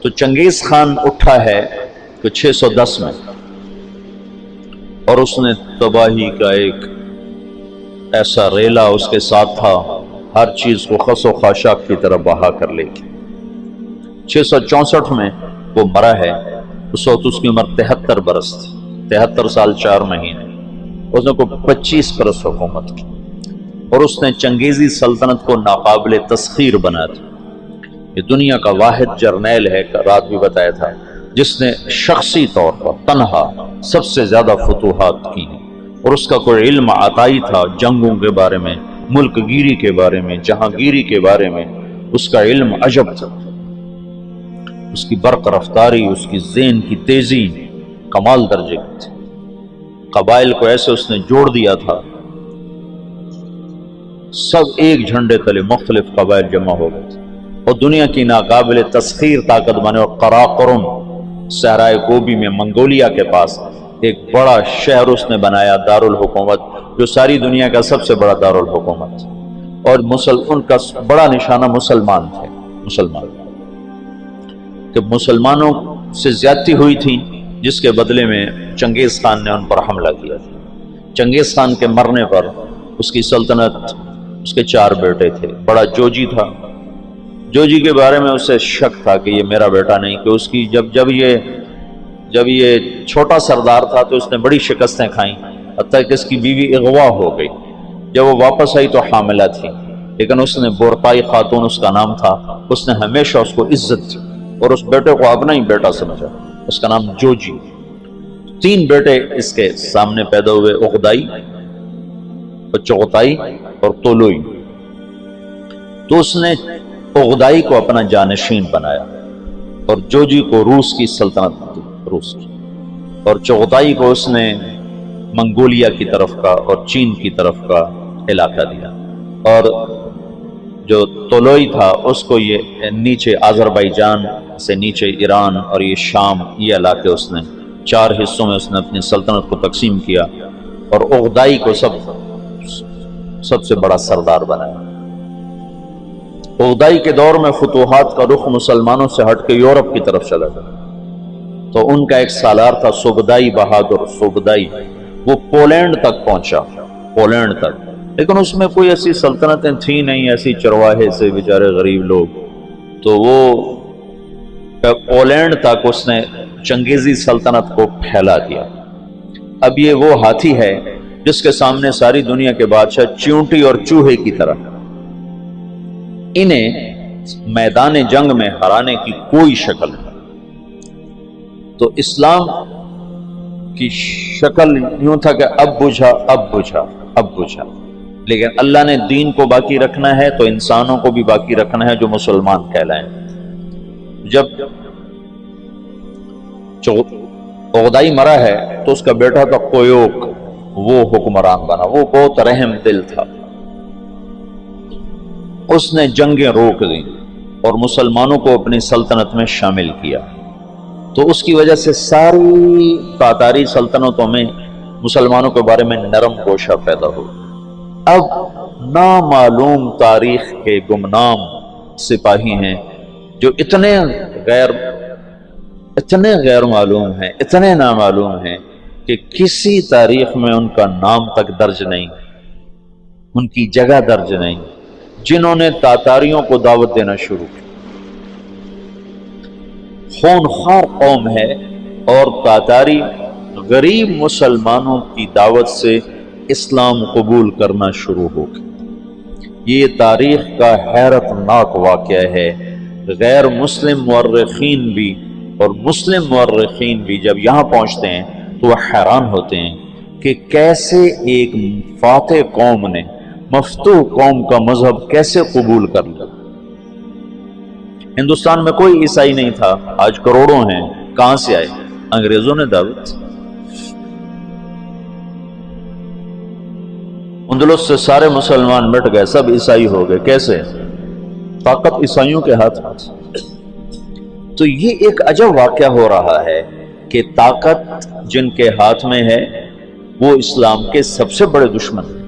تو چنگیز خان اٹھا ہے کہ 610 میں، اور اس نے تباہی کا ایک ایسا ریلا اس کے ساتھ تھا، ہر چیز کو خس و خاشاک کی طرح بہا کر لے گی۔ 664 میں وہ مرا ہے، اس وقت اس کی عمر 73 برس تھی، 73 سال 4 مہینے۔ اس نے کوئی 25 برس حکومت کی، اور اس نے چنگیزی سلطنت کو ناقابل تسخیر بنا دیا۔ یہ دنیا کا واحد جرنیل ہے، رات بھی بتایا تھا، جس نے شخصی طور پر تنہا سب سے زیادہ فتوحات کی ہیں، اور اس کا کوئی علم عطائی تھا جنگوں کے بارے میں، ملک گیری کے بارے میں، جہاں گیری کے بارے میں اس کا علم عجب تھا۔ اس کی برق رفتاری، اس کی ذہن کی تیزی کمال درجے کی تھی۔ قبائل کو ایسے اس نے جوڑ دیا تھا، سب ایک جھنڈے تلے مختلف قبائل جمع ہو گئے تھے، اور دنیا کی ناقابل تسخیر طاقت بنے۔ اور قراقرم صحرائے گوبی میں منگولیا کے پاس ایک بڑا شہر اس نے بنایا، دارالحکومت، جو ساری دنیا کا سب سے بڑا دارالحکومت، اور ان کا بڑا نشانہ مسلمان تھے۔ کہ مسلمانوں سے زیادتی ہوئی تھی، جس کے بدلے میں چنگیز خان نے ان پر حملہ کیا تھا۔ چنگیز خان کے مرنے پر اس کی سلطنت، اس کے 4 بیٹے تھے۔ بڑا جوجی تھا، جوجی کے بارے میں اسے شک تھا کہ یہ میرا بیٹا نہیں، کہ اس کی جب یہ چھوٹا سردار تھا تو اس نے بڑی شکستیں کھائیں، حتیٰ کہ اس کی بیوی اغوا ہو گئی۔ جب وہ واپس آئی تو حاملہ تھی، لیکن اس نے بورتائی خاتون اس کا نام تھا، اس نے ہمیشہ اس کو عزت دی اور اس بیٹے کو اپنا ہی بیٹا سمجھا، اس کا نام جوجی۔ 3 بیٹے اس کے سامنے پیدا ہوئے، اغدائی، چغتائی اور طولوئی۔ تو اس نے اغدائی کو اپنا جانشین بنایا، اور جوجی کو روس کی سلطنت دی، روس کی، اور چغتائی کو اس نے منگولیا کی طرف کا اور چین کی طرف کا علاقہ دیا، اور جو طولوئی تھا اس کو یہ نیچے آذربائیجان سے نیچے ایران اور یہ شام، یہ علاقے اس نے 4 حصوں میں اس نے اپنی سلطنت کو تقسیم کیا، اور اغدائی کو سب سے بڑا سردار بنایا۔ اغدائی کے دور میں فتوحات کا رخ مسلمانوں سے ہٹ کے یورپ کی طرف چلا گیا، تو ان کا ایک سالار تھا سوگدائی بہادر سوگدائی، وہ پولینڈ تک پہنچا، پولینڈ تک، لیکن اس میں کوئی ایسی سلطنتیں تھیں نہیں، ایسی چرواہے سے بیچارے غریب لوگ، تو وہ پولینڈ تک اس نے چنگیزی سلطنت کو پھیلا دیا۔ اب یہ وہ ہاتھی ہے جس کے سامنے ساری دنیا کے بادشاہ چیونٹی اور چوہے کی طرح، انہیں میدان جنگ میں ہرانے کی کوئی شکل نہیں۔ تو اسلام کی شکل یوں تھا کہ اب بجھا، لیکن اللہ نے دین کو باقی رکھنا ہے تو انسانوں کو بھی باقی رکھنا ہے جو مسلمان کہلائیں۔ جب اغدائی مرا ہے تو اس کا بیٹا تھا قیوق، وہ حکمران بنا، وہ بہت رحم دل تھا، اس نے جنگیں روک دیں اور مسلمانوں کو اپنی سلطنت میں شامل کیا، تو اس کی وجہ سے ساری تاتاری سلطنتوں میں مسلمانوں کے بارے میں نرم گوشہ پیدا ہو۔ اب نامعلوم تاریخ کے گمنام سپاہی ہیں جو اتنے غیر معلوم ہیں، اتنے نامعلوم ہیں کہ کسی تاریخ میں ان کا نام تک درج نہیں، ان کی جگہ درج نہیں، جنہوں نے تاتاریوں کو دعوت دینا شروع کی۔ خونخوار قوم ہے، اور تاتاری غریب مسلمانوں کی دعوت سے اسلام قبول کرنا شروع ہو گیا۔ یہ تاریخ کا حیرت ناک واقعہ ہے۔ غیر مسلم مورخین بھی اور مسلم مورخین بھی جب یہاں پہنچتے ہیں تو وہ حیران ہوتے ہیں کہ کیسے ایک فاتح قوم نے مفتوح قوم کا مذہب کیسے قبول کر لیا۔ ہندوستان میں کوئی عیسائی نہیں تھا، آج کروڑوں ہیں، کہاں سے آئے؟ انگریزوں نے دعوت۔ اندلس سے سارے مسلمان مٹ گئے، سب عیسائی ہو گئے، کیسے؟ طاقت عیسائیوں کے ہاتھ میں۔ تو یہ ایک عجب واقعہ ہو رہا ہے کہ طاقت جن کے ہاتھ میں ہے وہ اسلام کے سب سے بڑے دشمن ہیں،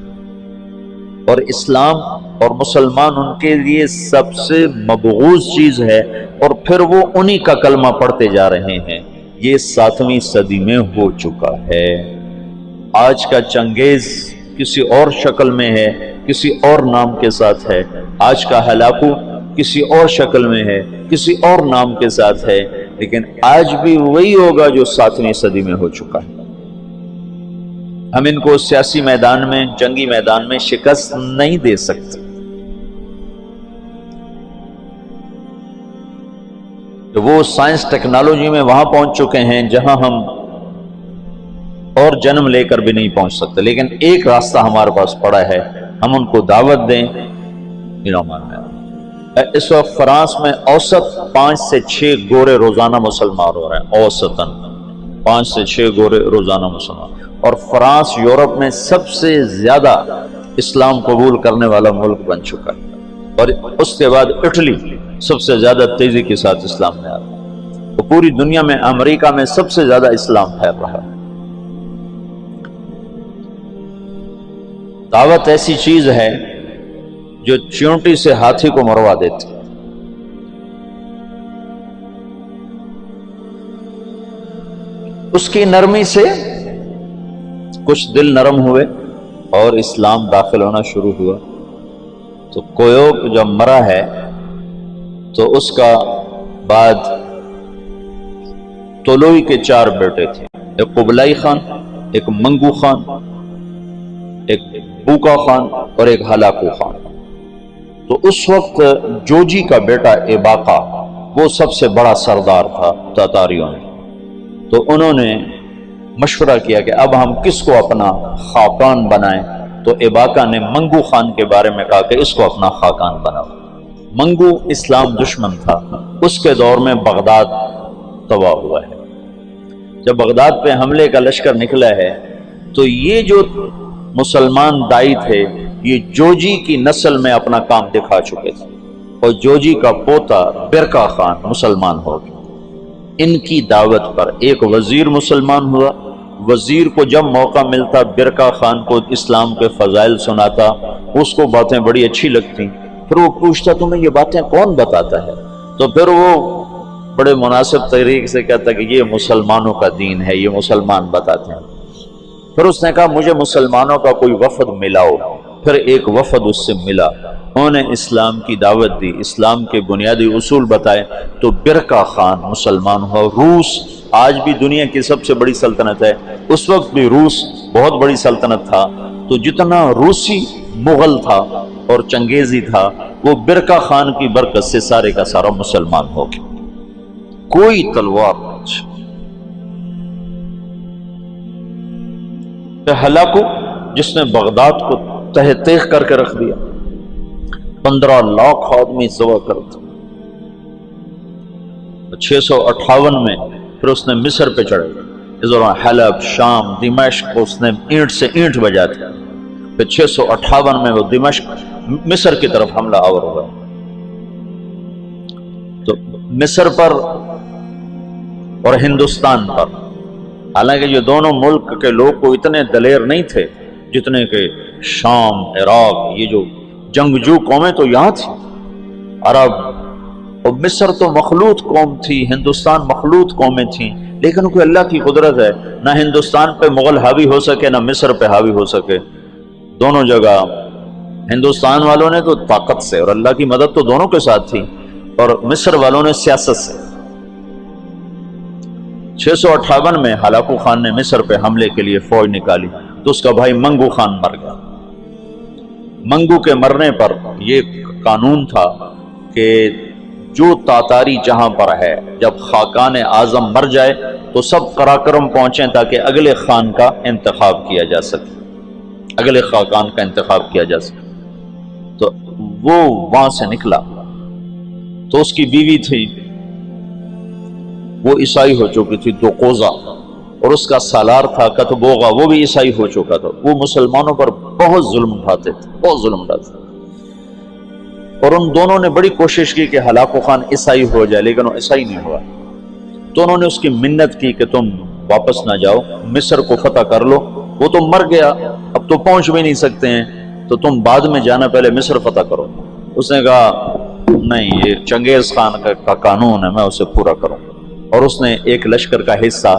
اور اسلام اور مسلمان ان کے لیے سب سے مبغوض چیز ہے، اور پھر وہ انہی کا کلمہ پڑھتے جا رہے ہیں۔ یہ 7ویں صدی میں ہو چکا ہے۔ آج کا چنگیز کسی اور شکل میں ہے، کسی اور نام کے ساتھ ہے۔ آج کا ہلاکو کسی اور شکل میں ہے، کسی اور نام کے ساتھ ہے، لیکن آج بھی وہی ہوگا جو 7ویں صدی میں ہو چکا ہے۔ ہم ان کو سیاسی میدان میں، جنگی میدان میں شکست نہیں دے سکتے۔ تو وہ سائنس ٹیکنالوجی میں وہاں پہنچ چکے ہیں جہاں ہم اور جنم لے کر بھی نہیں پہنچ سکتے، لیکن ایک راستہ ہمارے پاس پڑا ہے، ہم ان کو دعوت دیں۔ اس وقت فرانس میں اوسط 5 سے 6 گورے روزانہ مسلمان ہو رہے ہیں، اوسطاً 5 سے 6 گورے روزانہ مسلمان، اور فرانس یورپ میں سب سے زیادہ اسلام قبول کرنے والا ملک بن چکا ہے، اور اس کے بعد اٹلی سب سے زیادہ تیزی کے ساتھ اسلام میں آ رہا ہے، تو پوری دنیا میں امریکہ میں سب سے زیادہ اسلام پھیل رہا ہے۔ دعوت ایسی چیز ہے جو چیونٹی سے ہاتھی کو مروا دیتی۔ اس کی نرمی سے کچھ دل نرم ہوئے اور اسلام داخل ہونا شروع ہوا۔ تو کویوک جب مرا ہے تو اس کا بعد طولوئی کے 4 بیٹے تھے، ایک قبلائی خان، ایک منگو خان، ایک بوکا خان اور ایک ہلاکو خان۔ تو اس وقت جوجی کا بیٹا ایباقا وہ سب سے بڑا سردار تھا تاتاریوں میں، تو انہوں نے مشورہ کیا کہ اب ہم کس کو اپنا خاقان بنائیں، تو ایباقا نے منگو خان کے بارے میں کہا کہ اس کو اپنا خاقان بناؤ۔ منگو اسلام دشمن تھا، اس کے دور میں بغداد تباہ ہوا ہے۔ جب بغداد پہ حملے کا لشکر نکلا ہے تو یہ جو مسلمان دائی تھے یہ جوجی کی نسل میں اپنا کام دکھا چکے تھے، اور جوجی کا پوتا برکا خان مسلمان ہو گیا۔ ان کی دعوت پر ایک وزیر مسلمان ہوا۔ وزیر کو جب موقع ملتا برکا خان کو اسلام کے فضائل سناتا، اس کو باتیں بڑی اچھی لگتی، پھر وہ پوچھتا تمہیں یہ باتیں کون بتاتا ہے، تو پھر وہ بڑے مناسب طریقے سے کہتا کہ یہ مسلمانوں کا دین ہے، یہ مسلمان بتاتے ہیں۔ پھر اس نے کہا مجھے مسلمانوں کا کوئی وفد ملاؤ۔ پھر ایک وفد اس سے ملا، انہوں نے اسلام کی دعوت دی، اسلام کے بنیادی اصول بتائے، تو برکا خان مسلمان ہوا۔ روس آج بھی دنیا کی سب سے بڑی سلطنت ہے، اس وقت بھی روس بہت بڑی سلطنت تھا، تو جتنا روسی مغل تھا اور چنگیزی تھا وہ برکا خان کی برکت سے سارے کا سارا مسلمان ہو گیا۔ کوئی تلوار نہیں۔ ہلاکو جس نے بغداد کو تہ تیغ کر کے رکھ دیا، 15 لاکھ آدمی ذبح کر دیا۔ 658 میں پھر اس نے مصر پہ چڑھے، اس دوران حلب، شام، دمشق کو اس نے اینٹ سے اینٹ بجا دیا۔ پھر 658 میں وہ دمشق مصر کی طرف حملہ آور ہوا۔ تو مصر پر اور ہندوستان پر، حالانکہ یہ دونوں ملک کے لوگ کو اتنے دلیر نہیں تھے جتنے کہ شام، عراق، یہ جو جنگجو قومیں تو یہاں تھی، عرب اور مصر تو مخلوط قوم تھی، ہندوستان مخلوط قومیں تھیں، لیکن کوئی اللہ کی قدرت ہے، نہ ہندوستان پہ مغل حاوی ہو سکے نہ مصر پہ حاوی ہو سکے۔ دونوں جگہ ہندوستان والوں نے تو طاقت سے، اور اللہ کی مدد تو دونوں کے ساتھ تھی، اور مصر والوں نے سیاست سے۔ 658 میں ہلاکو خان نے مصر پہ حملے کے لیے فوج نکالی تو اس کا بھائی منگو خان مر گیا۔ منگو کے مرنے پر یہ قانون تھا کہ جو تاتاری جہاں پر ہے، جب خاقان اعظم مر جائے تو سب قراقرم پہنچیں تاکہ اگلے خان کا انتخاب کیا جا سکے، اگلے خاقان کا انتخاب کیا جا سکے۔ تو وہ وہاں سے نکلا، تو اس کی بیوی تھی وہ عیسائی ہو چکی تھی، دوقوزہ، اور اس کا سالار تھا کتبوغا، وہ بھی عیسائی ہو چکا تھا۔ وہ مسلمانوں پر بہت ظلم اٹھاتے تھے، بہت ظلم اٹھاتے تھے، اور ان دونوں نے بڑی کوشش کی کہ ہلاکو خان عیسائی ہو جائے، لیکن وہ عیسائی نہیں ہوا۔ تو انہوں نے اس کی منت کی کہ تم واپس نہ جاؤ، مصر کو فتح کر لو۔ وہ تو مر گیا، اب تو پہنچ بھی نہیں سکتے ہیں، تو تم بعد میں جانا، پہلے مصر فتح کرو۔ اس نے کہا نہیں، یہ چنگیز خان کا قانون ہے، میں اسے پورا کروں۔ اور اس نے ایک لشکر کا حصہ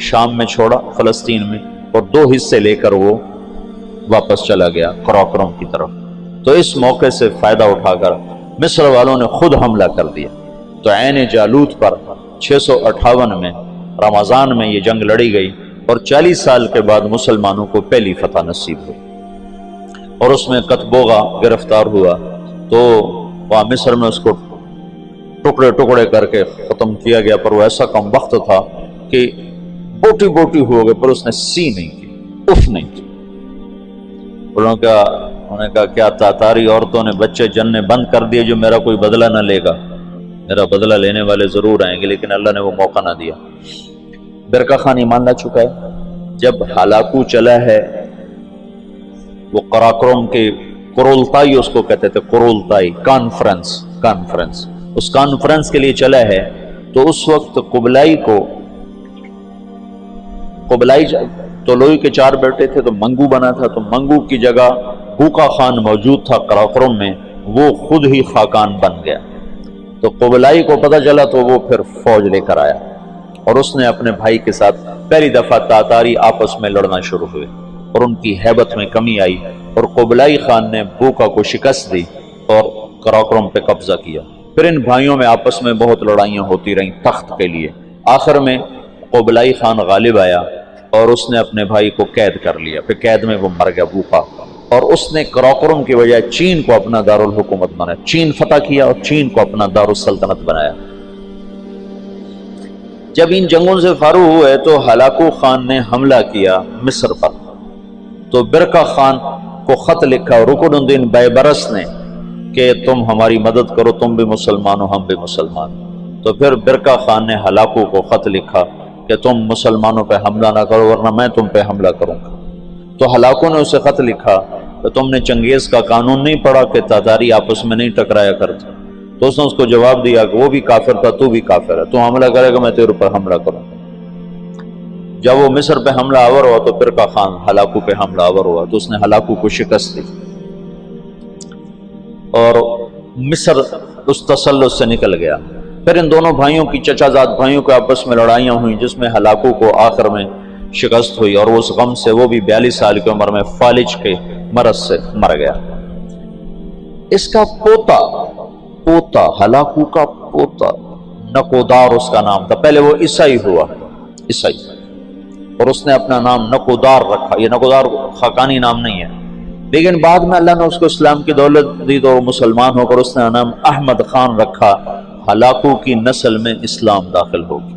شام میں چھوڑا، فلسطین میں، اور 2 حصے لے کر وہ واپس چلا گیا قراقرم کی طرف۔ تو اس موقع سے فائدہ اٹھا کر مصر والوں نے خود حملہ کر دیا۔ تو عین جالوت پر 658 میں رمضان میں یہ جنگ لڑی گئی، اور 40 سال کے بعد مسلمانوں کو پہلی فتح نصیب ہوئی۔ اور اس میں قطبوغا گرفتار ہوا، تو وہاں مصر میں اس کو ٹکڑے ٹکڑے کر کے ختم کیا گیا، پر وہ ایسا کم وقت تھا کہ بوٹی بوٹی ہو گئے، پر اس نے سی نہیں کی، اف نہیں کی۔ انہوں نے کہا کیا تاتاری عورتوں نے بچے جننے بند کر دیے جو میرا کوئی بدلہ نہ لے گا؟ میرا بدلہ لینے والے ضرور آئیں گے، لیکن اللہ نے وہ موقع نہ دیا۔ برقع خان ایمان لا چکا ہے۔ جب ہلاکو چلا ہے، وہ قراقرم کے قرولتائی اس کو کہتے تھے، قرولتائی کانفرنس، اس کانفرنس کے لیے چلا ہے، تو اس وقت قبلائی طولوئی کے 4 بیٹے تھے، تو منگو بنا تھا، تو منگو کی جگہ بوقا خان موجود تھا قراقرم میں، وہ خود ہی خاقان بن گیا۔ تو قبلائی کو پتہ چلا، تو وہ پھر فوج لے کر آیا، اور اس نے اپنے بھائی کے ساتھ پہلی دفعہ تاتاری آپس میں لڑنا شروع ہوئے، اور ان کی ہیبت میں کمی آئی، اور قبلائی خان نے بوقا کو شکست دی اور قراقرم پہ قبضہ کیا۔ پھر ان بھائیوں میں آپس میں بہت لڑائیاں ہوتی رہیں تخت کے لیے۔ آخر میں قبلائی خان غالب آیا، اور اس نے اپنے بھائی کو قید کر لیا، پھر قید میں وہ مر گیا بوقا، اور اس نے قراقرم کی بجائے چین کو اپنا دارالحکومت بنایا، چین فتح کیا اور چین کو اپنا دارالسلطنت بنایا۔ جب ان جنگوں سے فارغ ہوئے تو ہلاکو خان نے حملہ کیا مصر پر، تو برقع خان کو خط لکھا رکن الدین بیبرس نے کہ تم ہماری مدد کرو، تم بھی مسلمان ہو، ہم بھی مسلمان۔ تو پھر برقع خان نے ہلاکو کو خط لکھا کہ تم مسلمانوں پہ حملہ نہ کرو، ورنہ میں تم پہ حملہ کروں گا۔ تو ہلاکو نے اسے خط لکھا کہ تم نے چنگیز کا قانون نہیں پڑھا کہ تاتاری آپس میں نہیں ٹکرایا کرتے؟ تو اس نے اس کو جواب دیا کہ وہ بھی کافر تھا، تو بھی کافر ہے، تو حملہ کرے گا میں تیرے پر حملہ کروں گا۔ جب وہ مصر پہ حملہ آور ہوا تو برقع خان ہلاکو پہ حملہ آور ہوا، تو اس نے ہلاکو کو شکست دی، اور مصر اس تسلط سے نکل گیا۔ پھر ان دونوں بھائیوں کی، چچا زاد بھائیوں کے آپس میں لڑائیاں ہوئیں، جس میں ہلاکو کو آخر میں شکست ہوئی، اور اس غم سے وہ بھی 42 سال کی عمر میں فالج کے مرض سے مر گیا۔ اس کا پوتا ہلاکو کا پوتا نکودار اس کا نام تھا، پہلے وہ عیسائی ہوا، عیسائی، اور اس نے اپنا نام نکودار رکھا۔ یہ نکودار خاقانی نام نہیں ہے، لیکن بعد میں اللہ نے اس کو اسلام کی دولت دی تو مسلمان ہو کر اس نے نام احمد خان رکھا۔ ہلاکو کی نسل میں اسلام داخل ہو گیا۔